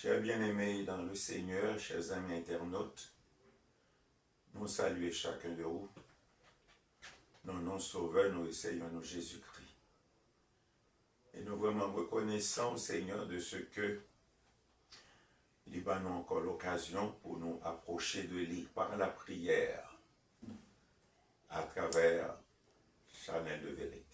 Chers bien-aimés dans le Seigneur, chers amis internautes, nous saluons chacun de vous. Nous nous sauveurs, nous essayons nous Jésus-Christ. Et nous vraiment reconnaissants au Seigneur de ce que il va nous encore l'occasion pour nous approcher de lui par la prière à travers Chanel de vérité.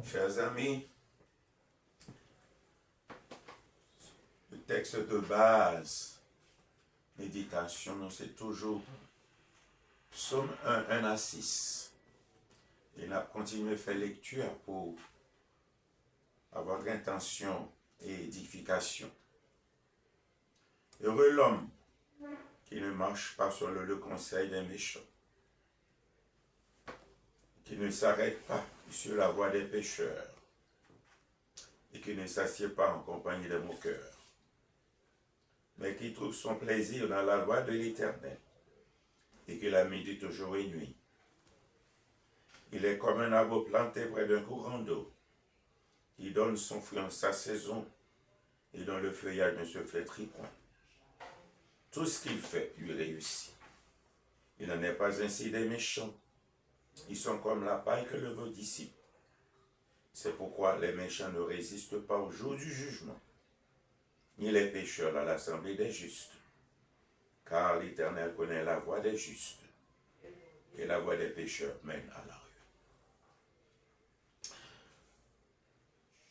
Chers amis, le texte de base, méditation, c'est toujours Psaume 1 à 6. Et on a continué à faire lecture pour avoir l'intention et édification. Heureux l'homme qui ne marche pas sur le conseil des méchants, qui ne s'arrête pas sur la voie des pécheurs et qui ne s'assied pas en compagnie des moqueurs, mais qui trouve son plaisir dans la loi de l'Éternel et qui la médite jour et nuit. Il est comme un arbre planté près d'un courant d'eau, qui donne son fruit en sa saison et dont le feuillage ne se flétrit point. Tout ce qu'il fait lui réussit. Il n'en est pas ainsi des méchants. Ils sont comme la paille que le vent dissipe. C'est pourquoi les méchants ne résistent pas au jour du jugement, ni les pécheurs dans l'assemblée des justes. Car l'Éternel connaît la voie des justes, et la voie des pécheurs mène à la ruine.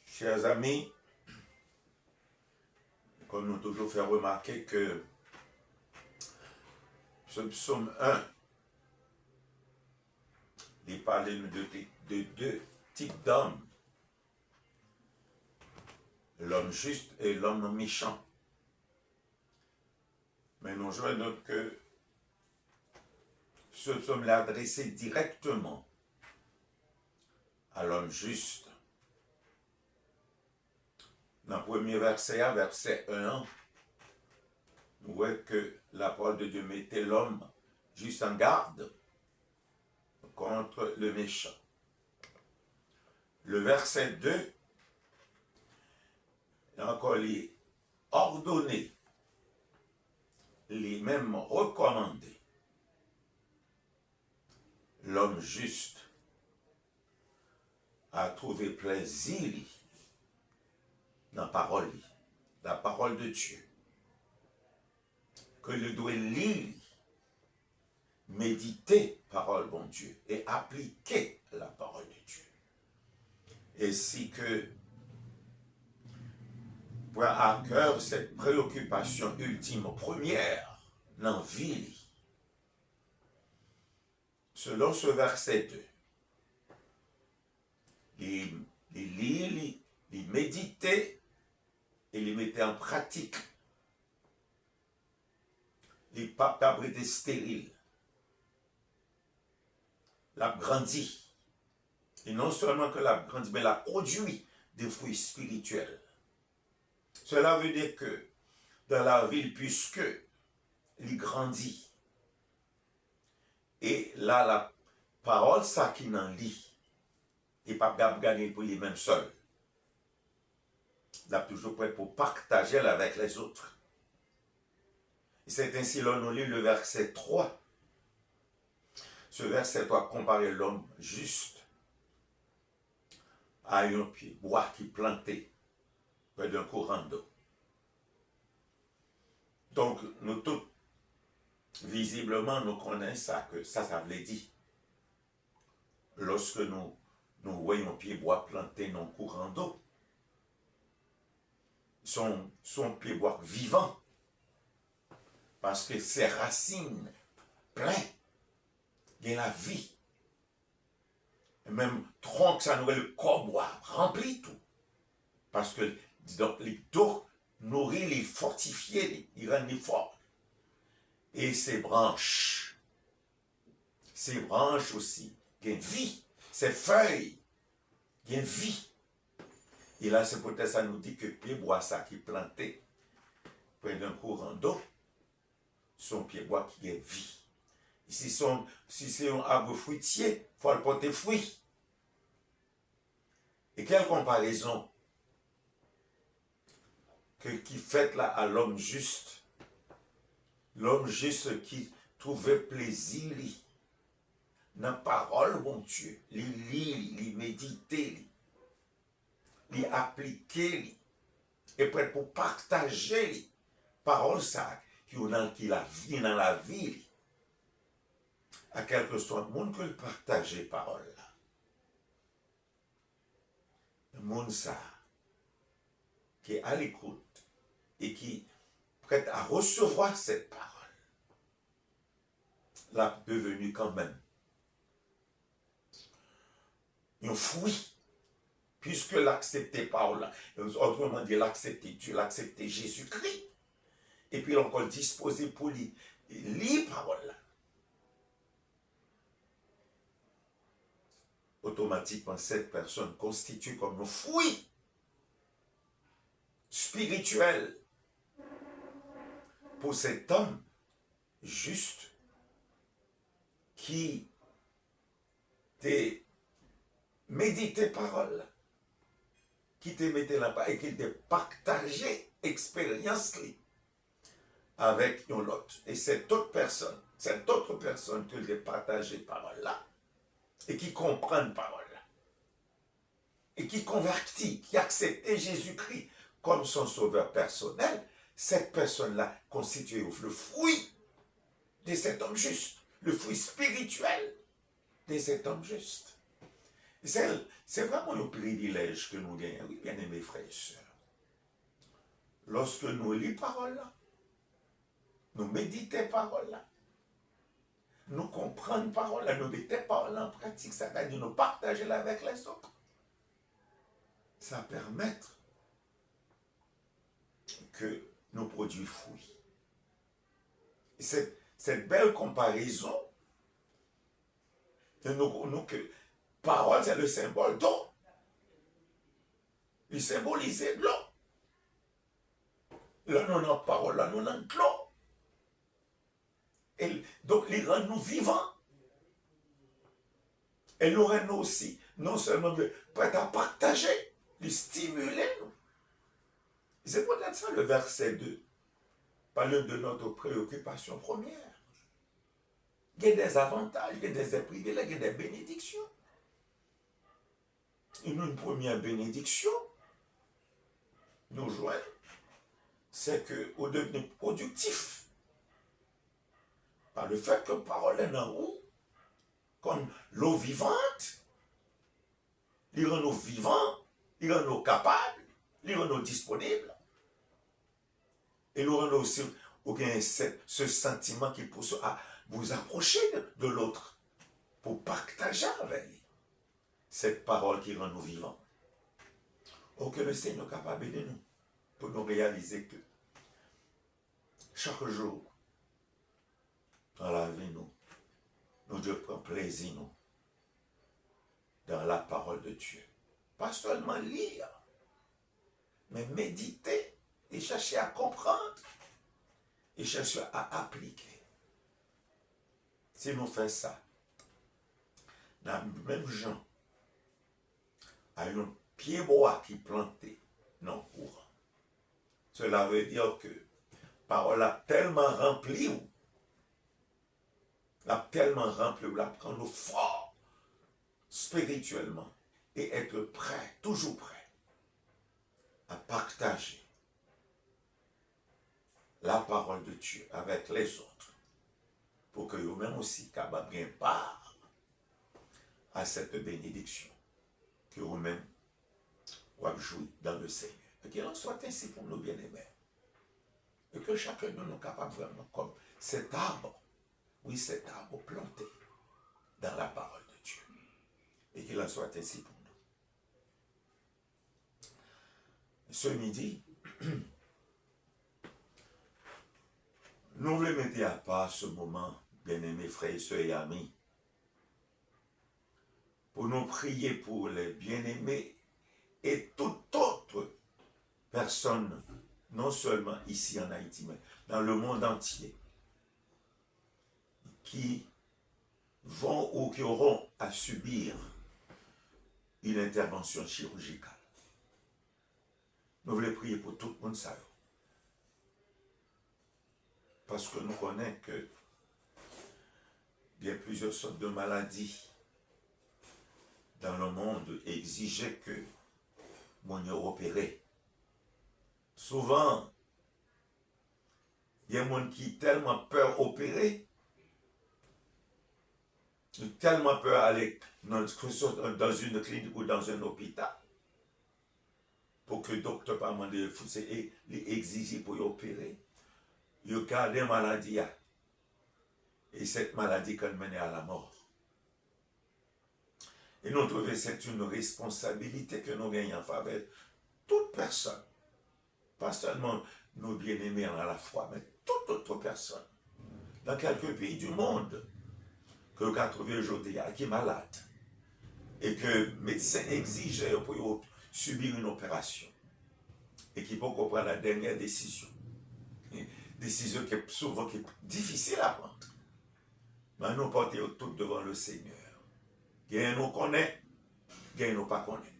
Chers amis, comme nous toujours fait remarquer que ce psaume 1, il parle de deux types d'hommes, l'homme juste et l'homme méchant. Mais nous voyons que ce psaume est adressé directement à l'homme juste. Dans le premier verset, verset 1, nous voyons que la parole de Dieu mettait l'homme juste en garde contre le méchant. Le verset 2, encore les ordonné, les mêmes recommandé. L'homme juste a trouvé plaisir dans la parole de Dieu, que le doit lire, méditer parole bon Dieu et appliquer la parole de Dieu. Ainsi que prend à cœur cette préoccupation ultime, première, dans la vie. Selon ce verset 2, il lit, il méditer et il mettait en pratique. Les papes abrités stériles. L'a grandi. Et non seulement que l'a grandi, mais l'a produit des fruits spirituels. Cela veut dire que dans la ville, puisque il grandit, et là, la parole, ça qui n'en lit, et pas gagner pour lui-même seul. Il est toujours prêt pour partager avec les autres. Et c'est ainsi là nous lit le verset 3. Ce verset 3 compare l'homme juste à un pied bois qui planté près d'un courant d'eau. Donc, nous tous, visiblement, nous connaissons ça, que ça veut dire. Lorsque nous voyons un pied bois planté dans un courant d'eau, son pied bois vivant, parce que ses racines pleines de la vie. Et même tronc, ça nous le corps bois rempli tout. Parce que donc, les dos nourrit, les fortifier, les rendent les forts. Et ses branches aussi, gagnent vie. Ses feuilles gagnent vie. Et là, c'est peut-être ça nous dit que pied bois ça qui est planté près d'un courant d'eau, son pied bois qui gagne vie. Et si c'est un arbre fruitier, il faut le porter fruit. Et quelle comparaison qui fait là à l'homme juste. L'homme juste qui trouvait plaisir dans la parole, bon Dieu, les lire, les méditer, les appliquer, et prêt pour partager les paroles ça qui la vie dans la vie. À quelque soit le monde que le partager parole là. monde ça, qui est à l'écoute et qui est prêt à recevoir cette parole, l'a devenu quand même un fruit, puisque l'accepter parole, autrement dit l'accepter Dieu, l'accepter Jésus-Christ, et puis encore disposé pour lire parole, automatiquement cette personne constitue comme un fruit spirituel pour cet homme juste qui t'est médité parole, qui te mettait là-bas et qui te partagé expérience avec une autre. Et cette autre personne que j'ai partagé parole là, et qui comprend parole là, et qui convertit, qui accepte Jésus-Christ comme son sauveur personnel, cette personne-là constitue le fruit de cet homme juste, le fruit spirituel de cet homme juste. C'est vraiment un privilège que nous gagnons, oui, bien aimés frères et sœurs. Lorsque nous lisons parole là, nous méditons parole là, nous comprenons parole là, nous mettons parole en pratique, c'est-à-dire nous partager là avec les autres. Ça permet que nous produisons fruits. Cette belle comparaison, que parole, c'est le symbole d'eau. Il symbolise de l'eau. Là, nous avons parole, là, nous avons de l'eau. Et donc, il rend nous vivants. Et nous rend aussi, non seulement prêts à partager, les stimuler. C'est peut-être ça le verset 2. Parle de notre préoccupation première. Il y a des avantages, il y a des privilèges, il y a des bénédictions. Une première bénédiction, nous joignent, c'est qu'on devient productif. Par le fait que parole est en nous, comme l'eau vivante, il rend nous vivants, il rend nous capables, il rend nous disponibles. Et nous rend aussi ce sentiment qui pousse à vous approcher de l'autre pour partager avec lui cette parole qui rend nous vivants. Oh, que le Seigneur est capable de nous pour nous réaliser que chaque jour dans la vie, nous devons prendre plaisir dans la parole de Dieu. Pas seulement lire, mais méditer et chercher à comprendre et chercher à appliquer. Si nous faisons ça, dans le même genre, à un pied bois qui planté dans le courant, cela veut dire que parole a tellement rempli, la prend nous fort spirituellement et être prêt, toujours prêt à partager la parole de Dieu avec les autres pour que nous-mêmes aussi capables bien part à cette bénédiction que vous-même vous jouir dans le Seigneur. Et qu'il en soit ainsi pour nos bien-aimés. Et que chacun de nous capable vraiment comme cet arbre, oui, cet arbre planté dans la parole de Dieu. Et qu'il en soit ainsi pour nous. Ce midi, nous voulons mettre à part ce moment, bien-aimés frères, sœurs et amis, pour nous prier pour les bien-aimés et toute autre personne, non seulement ici en Haïti, mais dans le monde entier, qui vont ou qui auront à subir une intervention chirurgicale. Nous voulons prier pour tout le monde ça. Parce que nous connaissons que il y a plusieurs sortes de maladies dans le monde exigeaient que mon opéré. Souvent, il y a des gens qui ont tellement peur d'opérer, tellement peur d'aller dans une clinique ou dans un hôpital, pour que le docteur pas demander et exiger pour opérer. Il garde une maladie. Et cette maladie quand mène à la mort. Et nous trouvons que c'est une responsabilité que nous gagnons en faveur de toute personne. Pas seulement nos bien-aimés à la foi, mais toute autre personne. Dans quelques pays du monde, que vous avez trouvé aujourd'hui, qui est malade. Et que le médecin exige pour subir une opération. Et qui peut prendre la dernière décision. Décision qui est souvent difficile à prendre. Mais nous portons tout devant le Seigneur. Gain nous connaît, gain nous pas connaît.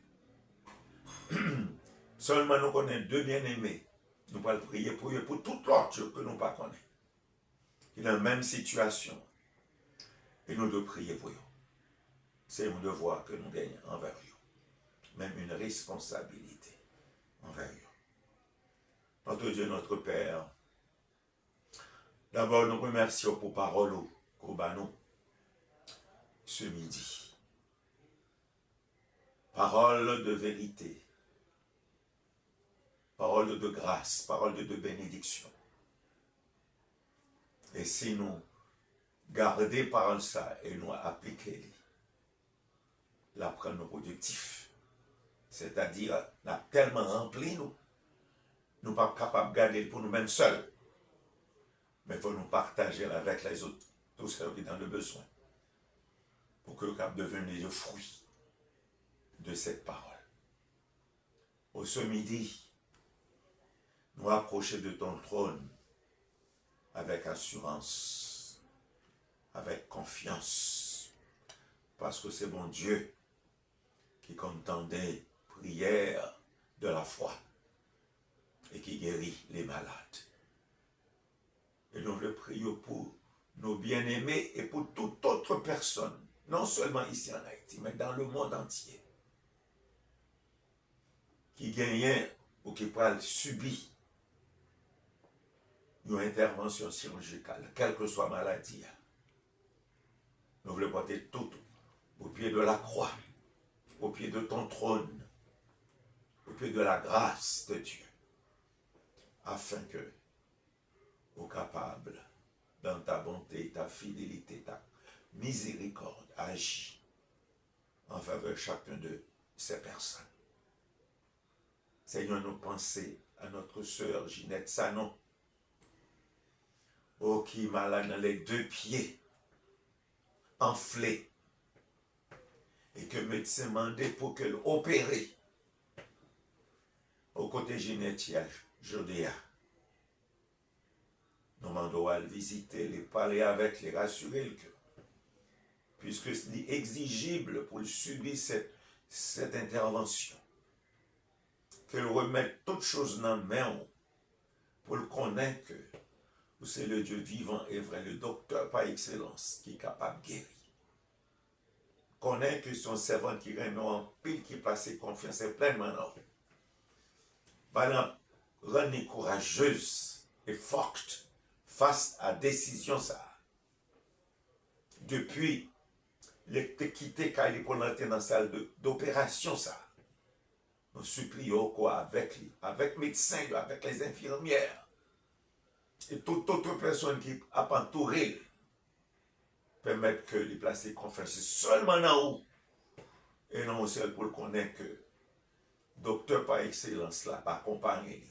Seulement nous connaissons deux bien-aimés. Nous pouvons prier pour eux, pour toute l'autre que nous pas connaissons. Qui est dans la même situation. Et nous devons prier pour eux. C'est un devoir que nous gagnons envers eux. Même une responsabilité envers eux. Notre Dieu, notre Père, d'abord nous remercions pour parole qu'au nous ce midi. Parole de vérité, parole de grâce, parole de bénédiction. Et si nous gardons parole ça et nous appliquons, la prendre productif, c'est-à-dire, nous avons tellement rempli nous ne sommes pas capables de garder pour nous-mêmes seuls, mais il faut nous partager avec les autres, tous ceux qui sont dans le besoin, pour que nous puissions devenir le fruit de cette parole. Au ce midi, nous approcher de ton trône avec assurance, avec confiance, parce que c'est mon Dieu qui entend des prières de la foi et qui guérit les malades. Et nous le prions pour nos bien-aimés et pour toute autre personne, non seulement ici en Haïti, mais dans le monde entier, qui gagnent ou qui peuvent subir une intervention chirurgicale, quelle que soit la maladie. Nous voulons porter tout au pied de la croix, au pied de ton trône, au pied de la grâce de Dieu, afin que, au capable, dans ta bonté, ta fidélité, ta miséricorde, agis en faveur de chacun de ces personnes. Seigneur, nous pensons à notre sœur Ginette Sanon, qui est malade dans les deux pieds, enflés, et que le médecin demandait pour qu'elle opère. Au côté Ginette, Jodéa. Nous demandons à le visiter, les parler avec, les rassurer le cœur. Puisque c'est exigible pour subir cette intervention. Qu'elle remette toutes choses dans la main pour le connaître que c'est le Dieu vivant et vrai, le docteur par excellence qui est capable de guérir. Connaître que son servant qui remet en pile, qui passe confiance et pleinement en nous. Voilà, rendre courageuse et forte face à la décision ça. Depuis, les quitté quand il est pour l'entrer dans la salle d'opération ça. Nous supplions quoi avec lui, avec les médecins, avec les infirmières et toute autre personne qui a entouré, permettre que les placer confiance seulement en haut et non au ciel pour le connaître que docteur par excellence là, va accompagner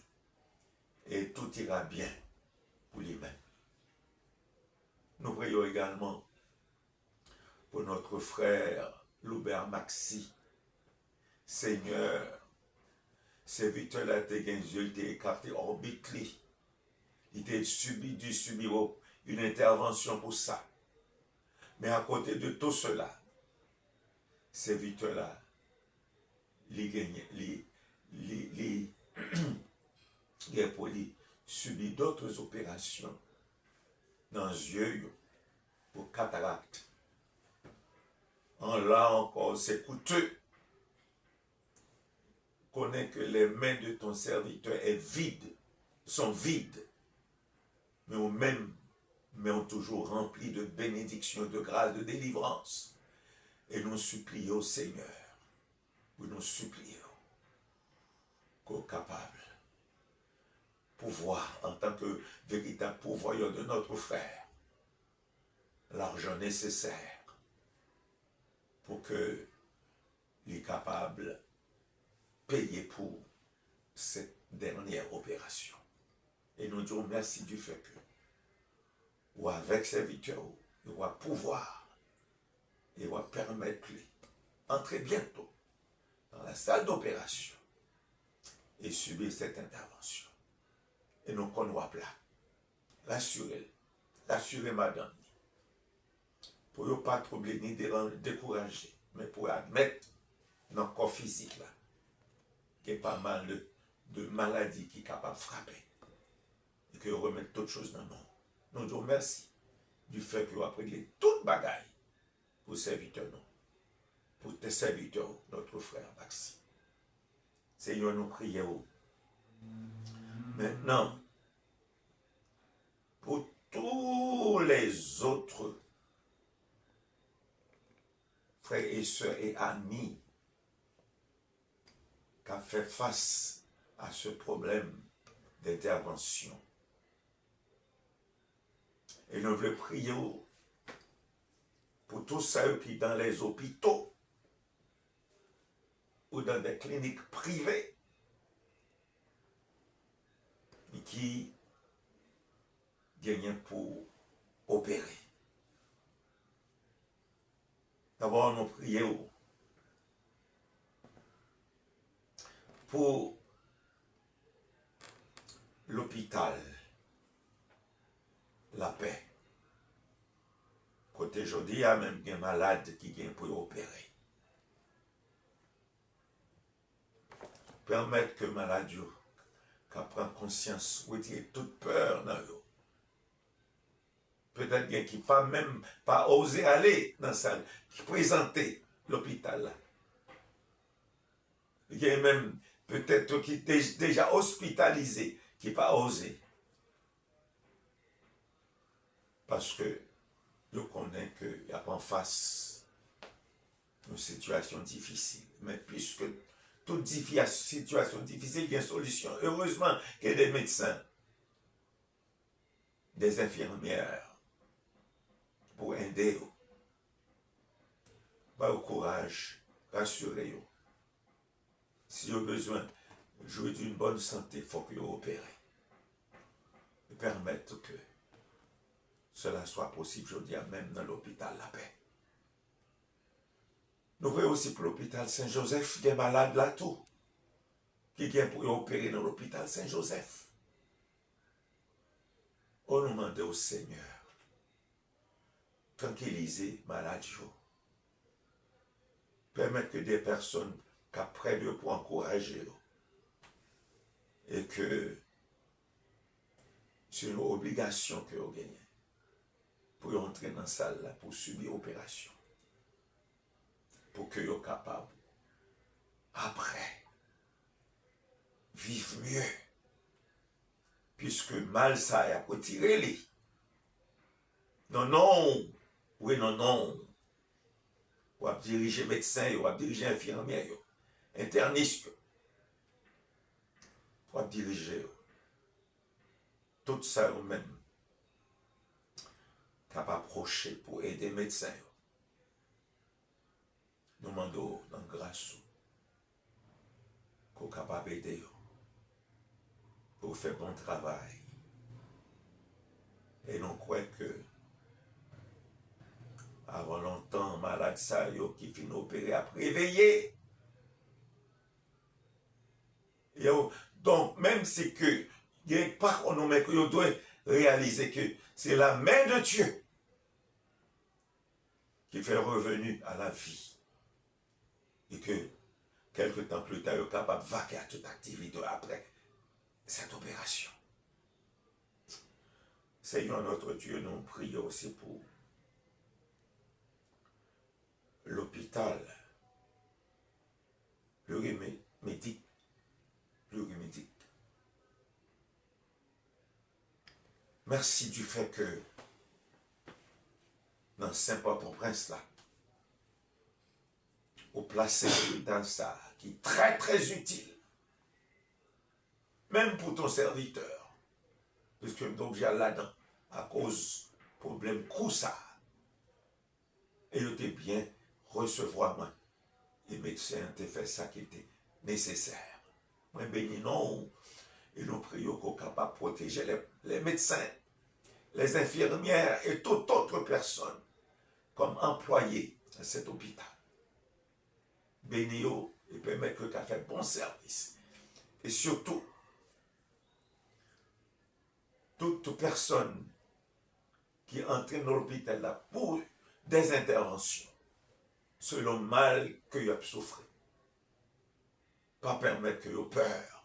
et tout ira bien pour lui-même. Nous prions également pour notre frère Loubert Maxi. Seigneur, serviteur-là été yeux, il était écarté orbite. Il était dû subir une intervention pour ça. Mais à côté de tout cela, serviteur-là, il subit d'autres opérations dans les yeux pour cataracte. En là encore, c'est coûteux. Connais que les mains de ton serviteur sont vides, mais ont toujours rempli de bénédictions, de grâce, de délivrance. Et nous supplions, Seigneur, nous supplions que capable pouvoir, en tant que véritable pourvoyeur de notre frère, l'argent nécessaire pour que il est capable de payer pour cette dernière opération. Et nous disons merci du fait que, ou avec serviteur, il va pouvoir, il va permettre lui entrer bientôt dans la salle d'opération et subir cette intervention. Et nous connaissons là, l'assurer madame, pour ne pas troubler ni décourager, mais pour admettre dans le corps physique là, qu'il y a pas mal de maladies qui sont capables de frapper et que remettre toutes choses dans le monde. Nous disons merci du fait que vous avez réglé toute bagaille pour serviteurs nous, pour tes serviteurs, notre frère Maxime. Seigneur, nous prions. Maintenant, pour tous les autres frères et sœurs et amis qui ont fait face à ce problème d'intervention. Et nous voulons prier pour tous ceux qui sont dans les hôpitaux ou dans des cliniques privées et qui gagnent pour opérer. D'abord, nous prions pour l'hôpital La Paix. Côté aujourd'hui, il y a même des malades qui viennent pour opérer. Permettre que malade qui prend conscience, retirer toute peur dans eux. Peut-être qu'il qui pas même pas osé aller dans la salle, qui présenter l'hôpital là. Il y a même peut-être qui est déjà hospitalisé, qui pas osé. Parce que je connais qu'il y a en face une situation difficile. Mais puisque toute situation difficile, il y a une solution. Heureusement qu'il y a des médecins, des infirmières, pour aider. Pas au courage, rassurez-vous. Si vous avez besoin de jouer d'une bonne santé, il faut que vous opérez. Et permettre que cela soit possible, je dis même dans l'hôpital La Paix. Nous voyons aussi pour l'hôpital Saint-Joseph, des malades là tout, qui viennent pour opérer dans l'hôpital Saint-Joseph. On nous demande au Seigneur, tranquilliser malades, permettre que des personnes qu'après Dieu pour encourager et que c'est une obligation que vous gagnez pour entrer dans la salle là, pour subir l'opération. Pour que vous soyez capable, après, vivre mieux. Puisque mal ça a retiré les. Non. Oui, non. Vous avez dirigé médecin, vous avez dirigé infirmière, interniste. Vous avez dirigé tout ça vous-même. Capable approcher pour aider les médecins. Nous demandons dans grâce qu'on est capable d'aider pour faire bon travail. Et nous croyons que avant longtemps, malade ça qui finit opérer à réveiller. Donc, même si que il n'y a pas qu'on mais que doit réaliser que c'est la main de Dieu qui fait revenu à la vie. Et que quelque temps plus tard, il est capable de vaquer à toute activité après cette opération. Seigneur notre Dieu, nous prions aussi pour l'hôpital plurimédique. Merci du fait que dans Saint-Port-au-Prince là, au placé dans ça, qui est très très utile même pour ton serviteur, puisque donc j'ai là-dedans, à cause problème ça. Et je t'ai bien recevoir moi. Les médecins ont fait ça qui était nécessaire. Moi, béni non, et nous prions qu'on soit capable de protéger les médecins, les infirmières et toute autre personne comme employés à cet hôpital. Béni-yo et permettre que tu aies fait bon service. Et surtout, toute personne qui entre dans l'hôpital là pour des interventions, selon le mal que tu as souffert. Pas permettre que tu aies peur,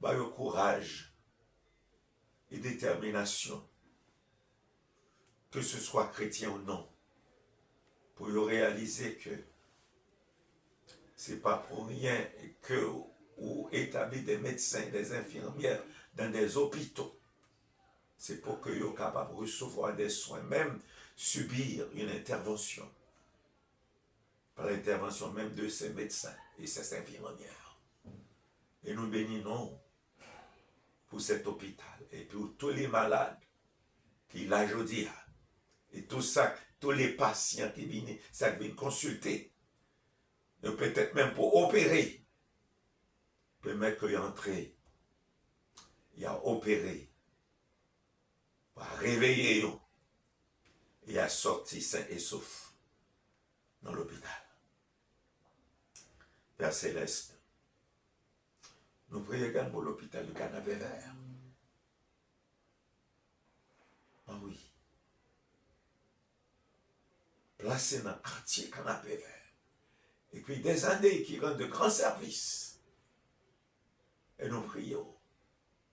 pas le courage et détermination, que ce soit chrétien ou non, pour réaliser que c'est pas pour rien que ou établir des médecins, des infirmières dans des hôpitaux. C'est pour que soient capables de recevoir des soins, même subir une intervention. Par l'intervention même de ces médecins et ces infirmières. Et nous bénissons pour cet hôpital et pour tous les malades qui l'a aujourd'hui. Et tout ça, tous les patients qui viennent consulter. Et peut-être même pour opérer. Permettre qu'il entre, il a opéré, pour réveiller et a sorti sain et sauf dans l'hôpital. Père Céleste, nous prions également pour l'hôpital du Canapé Vert. Ah oui. Placé dans le quartier Canapé Vert. Et puis des années qui rendent de grands services. Et nous prions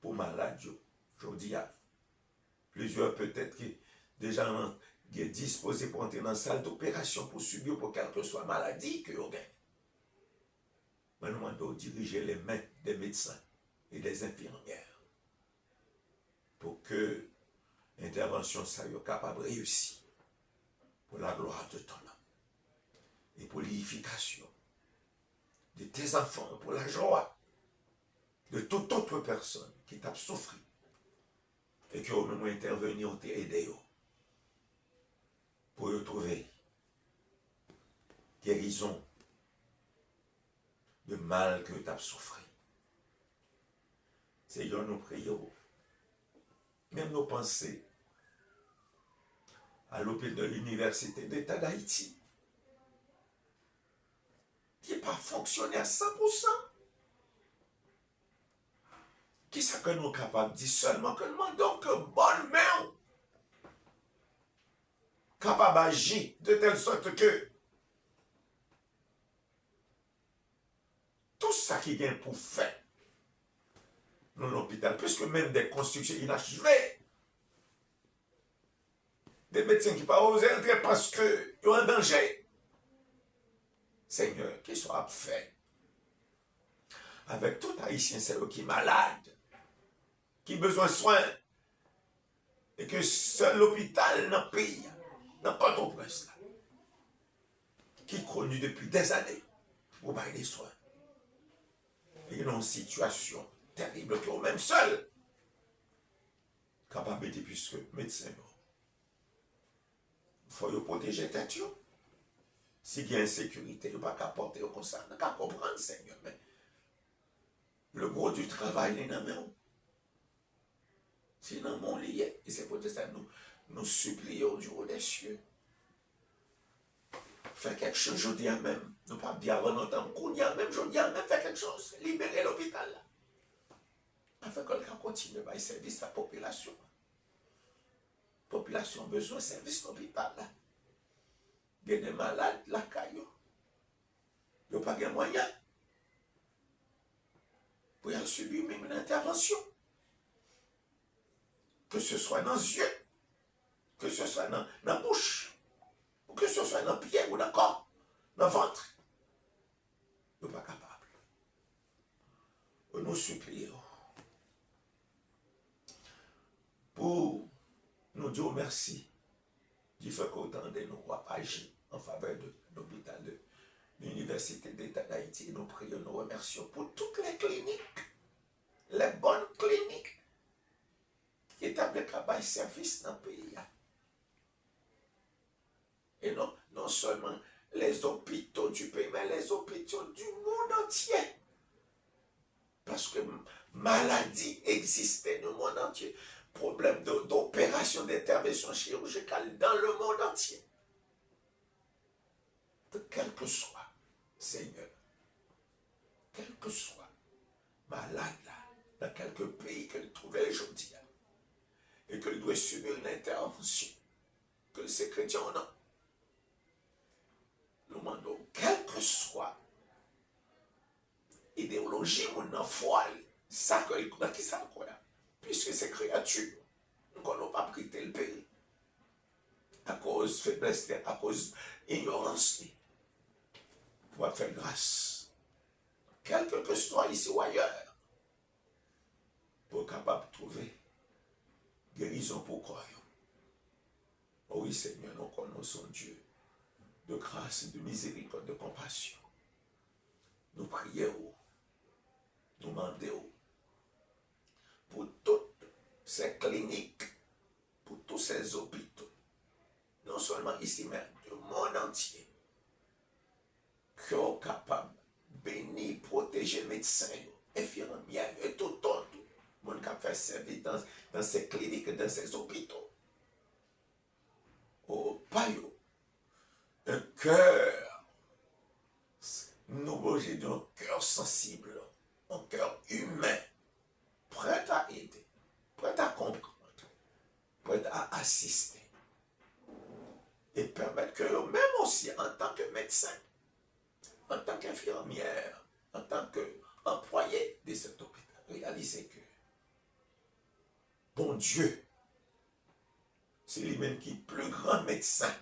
pour malades, aujourd'hui, plusieurs peut-être qui déjà sont disposés pour entrer dans la salle d'opération pour subir pour quelque que soit maladie que vous avez. Mais nous demandons de diriger les mains des médecins et des infirmières pour que l'intervention soit capable de réussir pour la gloire de ton nom et pour l'édification de tes enfants, pour la joie de toute autre personne qui t'a souffert et qui au moment intervenir t'a aidé pour trouver guérison de mal que tu as souffert. Seigneur, nous prions, même nos pensées, à l'hôpital de l'Université d'État d'Haïti, qui n'est pas fonctionné à 100%. Qui est-ce que nous sommes capables de dire seulement que nous demandons que bonne main capable d'agir de telle sorte que tout ça qui vient pour faire dans l'hôpital, puisque même des constructions inachevées, des médecins qui ne peuvent pas oser entrer parce qu'ils sont en danger. Seigneur, qu'il soit fait avec tout haïtien, c'est qui est malade, qui a besoin de soins, et que seul l'hôpital dans le pays, n'a pas de presse là, qui est connu depuis des années pour bailler des soins. Et ils ont une situation terrible qui est même seul capable de dire, puisque médecin, il faut protéger tête. S'il y a insécurité, il n'y a pas qu'à porter au conseil, il n'y a qu'à comprendre, Seigneur. Mais le gros du travail, il est dans nous. Sinon, mon lié, et c'est pour ça que nous supplions du haut des cieux. Fais quelque chose, je dis même. Nous ne pas dire avant longtemps, qu'on y a même, je dis même, fais quelque chose. Libérer l'hôpital. Afin que quelqu'un continue à service à la population. La population a besoin de service à l'hôpital. Il y a des malades, la caillou. Il n'y a pas de moyens pour y subir même une intervention. Que ce soit dans les yeux, que ce soit dans la bouche, ou que ce soit dans le pied ou dans le corps, dans le ventre. Il n'est pas capable. Nous supplions pour nous dire merci du fait qu'autant de nous agir en faveur de l'hôpital de l'Université d'État d'Haïti. Nous prions, nous remercions pour toutes les cliniques, les bonnes un service dans le pays. Et non seulement les hôpitaux du pays, mais les hôpitaux du monde entier. Parce que maladie existait dans le monde entier. Problème d'opération, d'intervention chirurgicale dans le monde entier. De quel que soit, Seigneur, quel que soit malade là, dans quelques pays qu'elle trouvait aujourd'hui, et qu'elle doit subir une intervention, que ces chrétiens ont. Nous demandons, quel que soit idéologie, mon foi, ça dans qui ça croit, puisque ces créatures, nous n'avons pas pris tel pays, à cause de faiblesse, à cause d'ignorance, pour faire grâce, quel que soit ici ou ailleurs, pour capable de trouver guérison pour croire. Oh oui, Seigneur, nous connaissons Dieu de grâce, de miséricorde, de compassion. Nous prions, nous demandons pour toutes ces cliniques, pour tous ces hôpitaux, non seulement ici, mais du monde entier, qui sont capables de bénir, protéger les médecins, infirmières et tout autre, monde qui fait service dans ces cliniques, dans ces hôpitaux. Oh, payo, un cœur, nous besoin d'un cœur sensible, un cœur humain, prêt à aider, prêt à comprendre, prêt à assister. Et permettre que même aussi, en tant que médecin, en tant qu'infirmière, en tant qu'employé de cet hôpital, réaliser que, bon Dieu, c'est lui-même qui est plus grand médecin,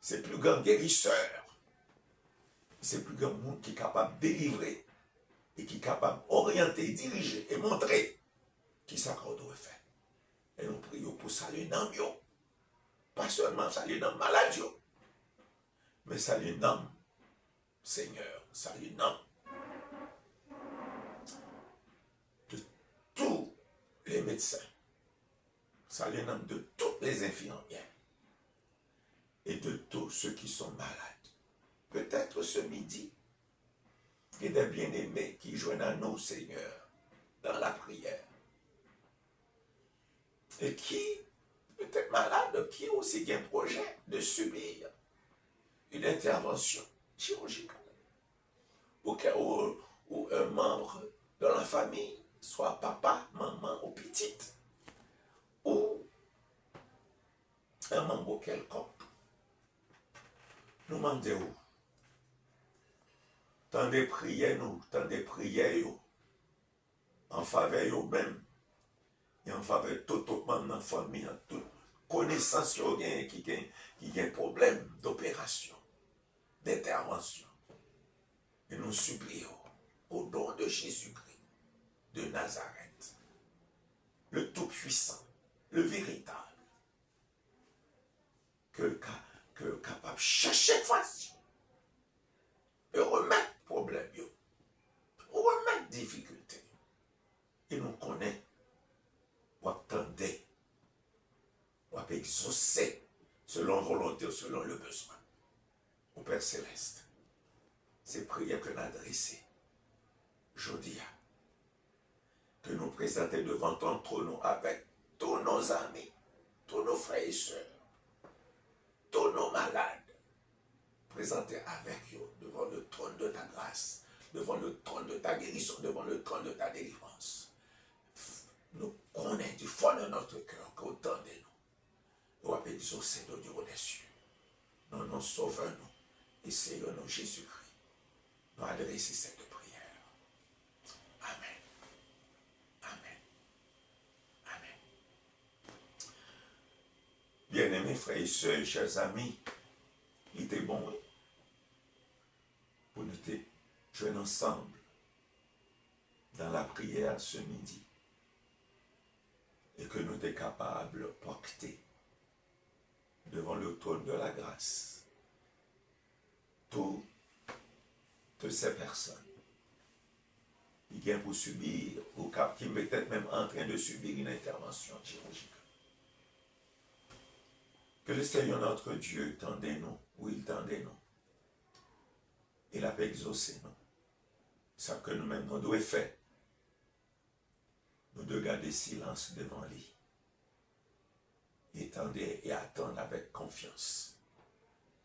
c'est le plus grand guérisseur, c'est le plus grand monde qui est capable de délivrer et qui est capable d'orienter, diriger et montrer qui s'accorde doit faire. Et nous prions pour saluer dans nous, pas seulement saluer dans la maladie, mais saluer dans Seigneur, saluer dans de tous les médecins, saluer dans de toutes les infirmières et de tous ceux qui sont malades. Peut-être ce midi, il y a des bien-aimés qui joignent à nous, Seigneur, dans la prière. Et qui, peut-être malades, qui ont aussi un projet de subir une intervention chirurgicale. Ou un membre de la famille, soit papa, maman ou petite, ou un membre quelconque. Nous demandons, tant de prières, en faveur eux-mêmes, et en faveur de tout le monde dans la famille, en toute connaissance qui a un problème d'opération, d'intervention. Et nous supplions au nom de Jésus-Christ de Nazareth, le Tout-Puissant, le véritable, que capable de chercher façon et remettre problème, remettre difficulté. Et nous connaissons, ou attendez, ou exaucer selon volonté, selon le besoin. Au Père Céleste, ces prières que nous adressées, aujourd'hui, que nous présentons devant ton trône avec tous nos amis, tous nos frères et sœurs, tous nos malades, présentés avec eux devant le trône de ta grâce, devant le trône de ta guérison, devant le trône de ta délivrance. Nous connaissons du fond de notre cœur qu'autant de nous, nous avons exaucé nos Dieu des cieux. Nous nous sauvons, nous, et Seigneur nous Jésus-Christ, nous adresser cette prière. Amen. Amen. Amen. Bien-aimés frères et sœurs, chers amis, il était bon pour nous jouer ensemble dans la prière ce midi et que nous sommes capables de porter devant le trône de la grâce toutes ces personnes qui vient pour subir, ou qui est peut-être même en train de subir une intervention chirurgicale. Que le Seigneur notre Dieu tendait nous, ou il tendait nous. Il a pas exaucé nous. Ça que nous-mêmes, nous devons faire. Nous devons garder silence devant lui. Et tendre et attendre avec confiance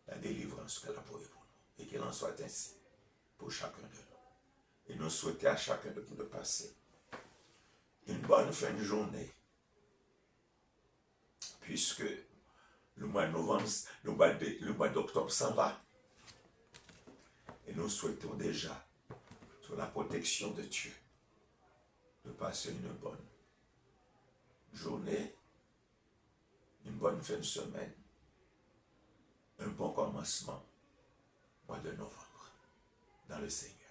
la délivrance qu'elle a pour nous. Et qu'il en soit ainsi pour chacun de nous. Et nous souhaitons à chacun de nous de passer une bonne fin de journée. Puisque le mois de novembre, le mois d'octobre s'en va. Et nous souhaitons déjà, sous la protection de Dieu, de passer une bonne journée, une bonne fin de semaine, un bon commencement, mois de novembre, dans le Seigneur.